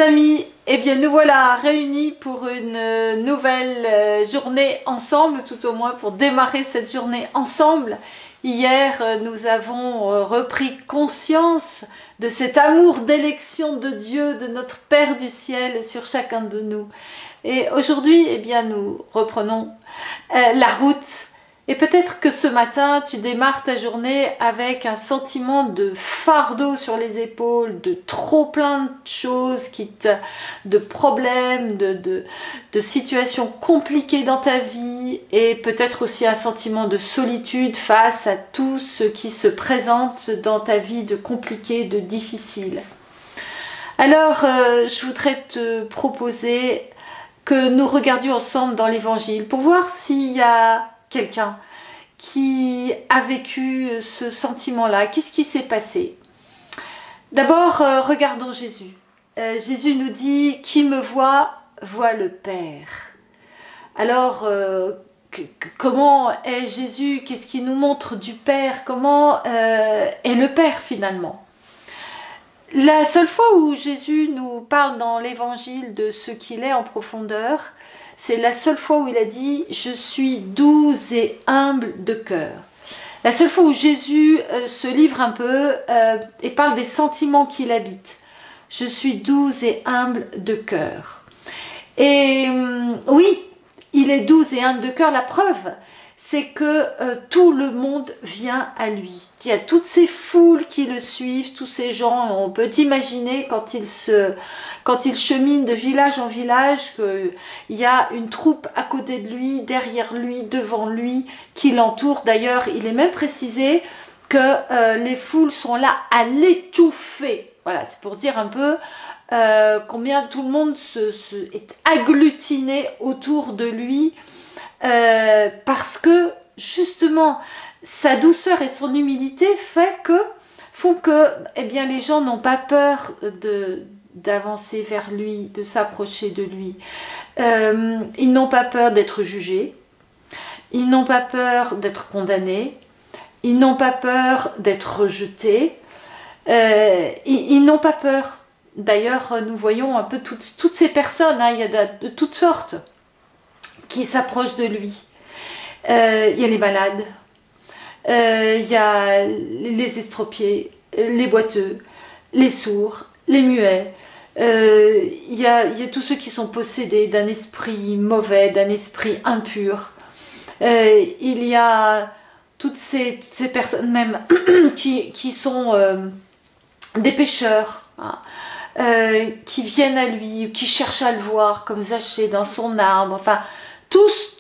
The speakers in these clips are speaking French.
amis, eh bien nous voilà réunis pour une nouvelle journée ensemble, tout au moins pour démarrer cette journée ensemble. Hier, nous avons repris conscience de cet amour d'élection de Dieu, de notre Père du ciel sur chacun de nous. Et aujourd'hui, eh bien nous reprenons la route. Et peut-être que ce matin, tu démarres ta journée avec un sentiment de fardeau sur les épaules, de trop plein de choses, de problèmes, de situations compliquées dans ta vie, et peut-être aussi un sentiment de solitude face à tout ce qui se présente dans ta vie de compliqué, de difficile. Alors, je voudrais te proposer que nous regardions ensemble dans l'Évangile pour voir s'il y a quelqu'un qui a vécu ce sentiment-là. Qu'est-ce qui s'est passé? D'abord, regardons Jésus. Jésus nous dit « Qui me voit, voit le Père ». Alors, comment est Jésus? Qu'est-ce qui nous montre du Père? Comment est le Père finalement? La seule fois où Jésus nous parle dans l'Évangile de ce qu'il est en profondeur, c'est la seule fois où il a dit « Je suis doux et humble de cœur ». La seule fois où Jésus se livre un peu et parle des sentiments qu'il habite. « Je suis doux et humble de cœur ». Et oui, il est doux et humble de cœur. La preuve, c'est que tout le monde vient à lui. Il y a toutes ces foules qui le suivent, tous ces gens. On peut imaginer quand il chemine de village en village, qu'il y a une troupe à côté de lui, derrière lui, devant lui, qui l'entoure. D'ailleurs, il est même précisé que les foules sont là à l'étouffer. Voilà, c'est pour dire un peu combien tout le monde est agglutiné autour de lui. Parce que justement sa douceur et son humilité font que eh bien, les gens n'ont pas peur d'avancer vers lui, de s'approcher de lui. Ils n'ont pas peur d'être jugés, ils n'ont pas peur d'être condamnés, ils n'ont pas peur d'être rejetés, ils n'ont pas peur. D'ailleurs, nous voyons un peu toutes ces personnes, hein, il y a de toutes sortes qui s'approchent de lui. Il y a les malades, il y a les estropiés, les boiteux, les sourds, les muets, il y a tous ceux qui sont possédés d'un esprit mauvais, d'un esprit impur. Il y a toutes ces personnes même qui sont des pécheurs, hein, qui viennent à lui, qui cherchent à le voir comme Zachée dans son arbre, enfin tous.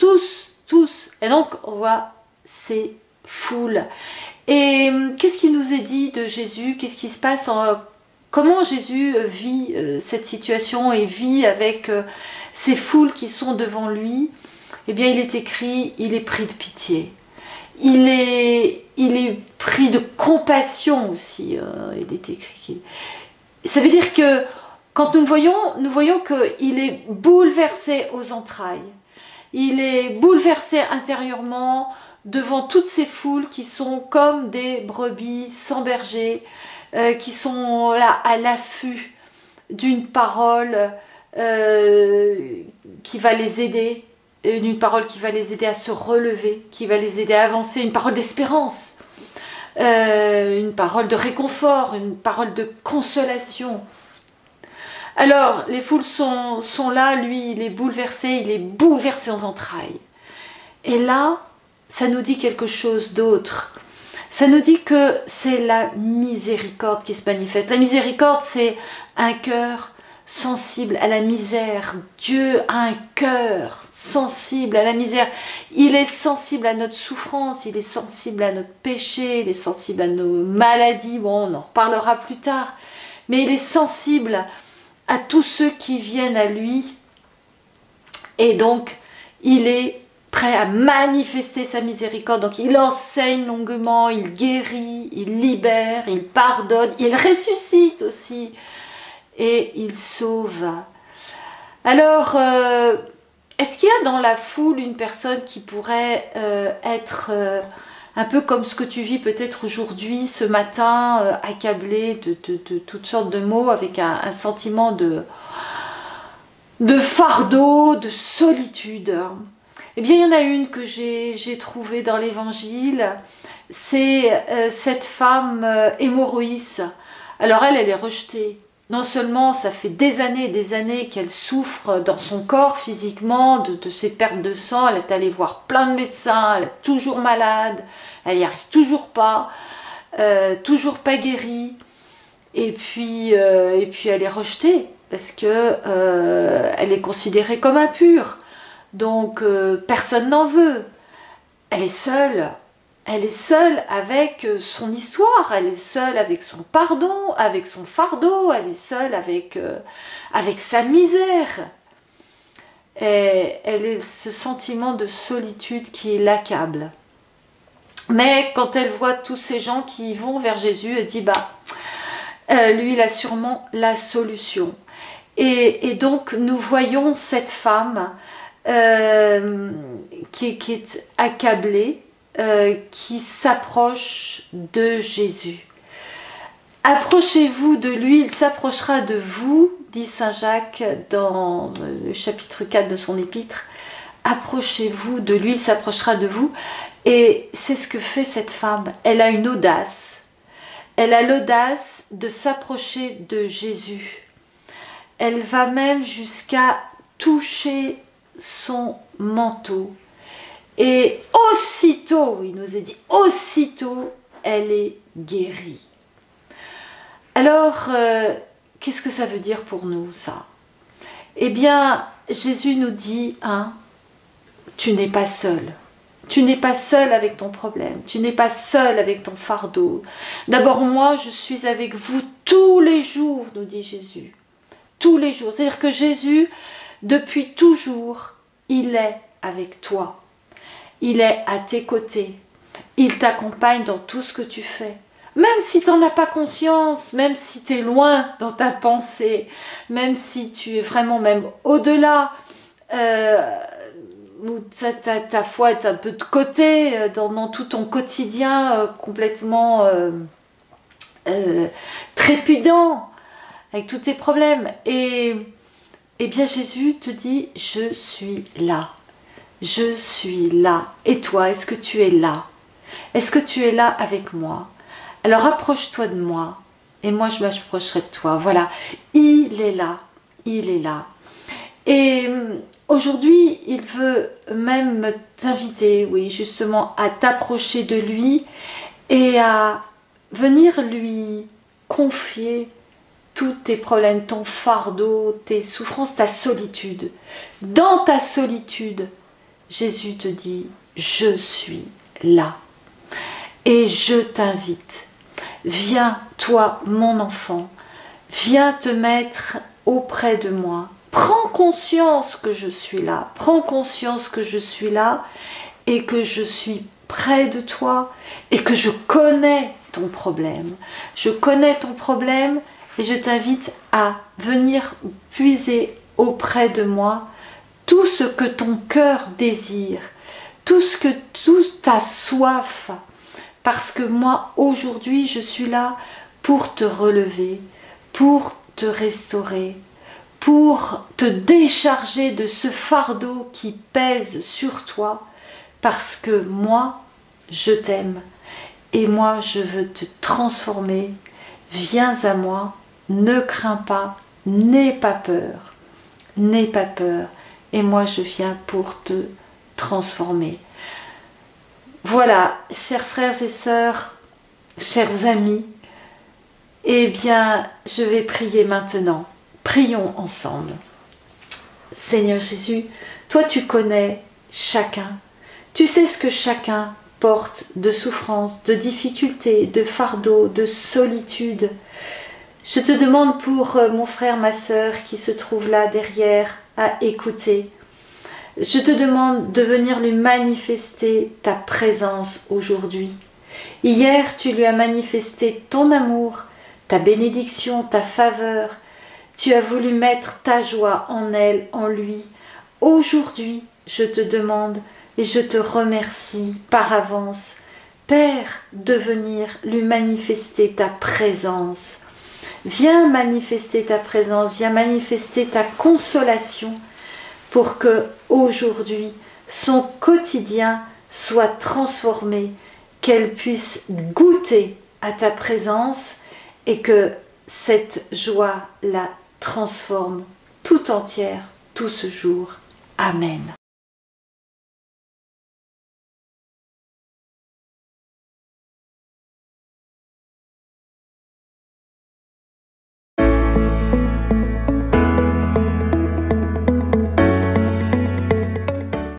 Et donc, on voit ces foules. Et qu'est-ce qui nous est dit de Jésus? Qu'est-ce qui se passe? Comment Jésus vit cette situation et vit avec ces foules qui sont devant lui? Eh bien, il est écrit, il est pris de pitié. Il est pris de compassion aussi. Il est écrit. Ça veut dire que quand nous voyons qu'il est bouleversé aux entrailles. Il est bouleversé intérieurement devant toutes ces foules qui sont comme des brebis sans berger, qui sont là à l'affût d'une parole qui va les aider, une parole qui va les aider à se relever, qui va les aider à avancer, une parole d'espérance, une parole de réconfort, une parole de consolation. Alors, les foules sont là, lui, il est bouleversé aux entrailles. Et là, ça nous dit quelque chose d'autre. Ça nous dit que c'est la miséricorde qui se manifeste. La miséricorde, c'est un cœur sensible à la misère. Dieu a un cœur sensible à la misère. Il est sensible à notre souffrance, il est sensible à notre péché, il est sensible à nos maladies. Bon, on en reparlera plus tard. Mais il est sensible à tous ceux qui viennent à lui, et donc il est prêt à manifester sa miséricorde. Donc il enseigne longuement, il guérit, il libère, il pardonne, il ressuscite aussi, et il sauve. Alors, est-ce qu'il y a dans la foule une personne qui pourrait être un peu comme ce que tu vis peut-être aujourd'hui, ce matin, accablé de toutes sortes de mots, avec un sentiment de fardeau, de solitude. Eh bien, il y en a une que j'ai trouvée dans l'Évangile, c'est cette femme hémorroïs. Alors elle est rejetée. Non seulement ça fait des années qu'elle souffre dans son corps physiquement de ses pertes de sang, elle est allée voir plein de médecins, elle est toujours malade, elle n'y arrive toujours pas guérie, et puis elle est rejetée parce que elle est considérée comme impure, donc personne n'en veut. Elle est seule. Elle est seule avec son histoire, elle est seule avec son pardon, avec son fardeau, elle est seule avec sa misère. Et elle a ce sentiment de solitude qui l'accable. Mais quand elle voit tous ces gens qui vont vers Jésus, elle dit, lui, il a sûrement la solution. Et donc, nous voyons cette femme qui est accablée, qui s'approche de Jésus. Approchez-vous de lui, il s'approchera de vous, dit Saint Jacques dans le chapitre 4 de son épître. Approchez-vous de lui, il s'approchera de vous. Et c'est ce que fait cette femme. Elle a une audace. Elle a l'audace de s'approcher de Jésus. Elle va même jusqu'à toucher son manteau. Et aussitôt, il nous est dit, aussitôt, elle est guérie. Alors, qu'est-ce que ça veut dire pour nous, ça? Eh bien, Jésus nous dit, tu n'es pas seul. Tu n'es pas seul avec ton problème. Tu n'es pas seul avec ton fardeau. D'abord, moi, je suis avec vous tous les jours, nous dit Jésus. Tous les jours. C'est-à-dire que Jésus, depuis toujours, il est avec toi. Il est à tes côtés. Il t'accompagne dans tout ce que tu fais. Même si tu n'en as pas conscience, même si tu es loin dans ta pensée, même si tu es vraiment même au-delà, où ta foi est un peu de côté, dans tout ton quotidien complètement trépidant, avec tous tes problèmes. Et bien Jésus te dit, je suis là. Je suis là. Et toi, est-ce que tu es là? Est-ce que tu es là avec moi? Alors approche-toi de moi et moi je m'approcherai de toi. Voilà, il est là. Il est là. Et aujourd'hui, il veut même t'inviter, oui, justement, à t'approcher de lui et à venir lui confier tous tes problèmes, ton fardeau, tes souffrances, ta solitude. Dans ta solitude, Jésus te dit, je suis là. Et je t'invite, viens, toi, mon enfant, viens te mettre auprès de moi. Prends conscience que je suis là. Prends conscience que je suis là et que je suis près de toi et que je connais ton problème. Je connais ton problème et je t'invite à venir puiser auprès de moi tout ce que ton cœur désire, toute ta soif. Parce que moi, aujourd'hui, je suis là pour te relever, pour te restaurer, pour te décharger de ce fardeau qui pèse sur toi, parce que moi, je t'aime et moi, je veux te transformer. Viens à moi, ne crains pas, n'aie pas peur, n'aie pas peur, et moi, je viens pour te transformer. Voilà, chers frères et sœurs, chers amis, eh bien, je vais prier maintenant. Prions ensemble. Seigneur Jésus, toi tu connais chacun. Tu sais ce que chacun porte de souffrance, de difficultés, de fardeau, de solitude. Je te demande pour mon frère, ma sœur qui se trouve là derrière à écouter. Je te demande de venir lui manifester ta présence aujourd'hui. Hier, tu lui as manifesté ton amour, ta bénédiction, ta faveur. Tu as voulu mettre ta joie en elle, en lui. Aujourd'hui, je te demande et je te remercie par avance Père, de venir lui manifester ta présence. Viens manifester ta présence, viens manifester ta consolation pour que aujourd'hui son quotidien soit transformé, qu'elle puisse goûter à ta présence et que cette joie la transforme tout entière tout ce jour. Amen.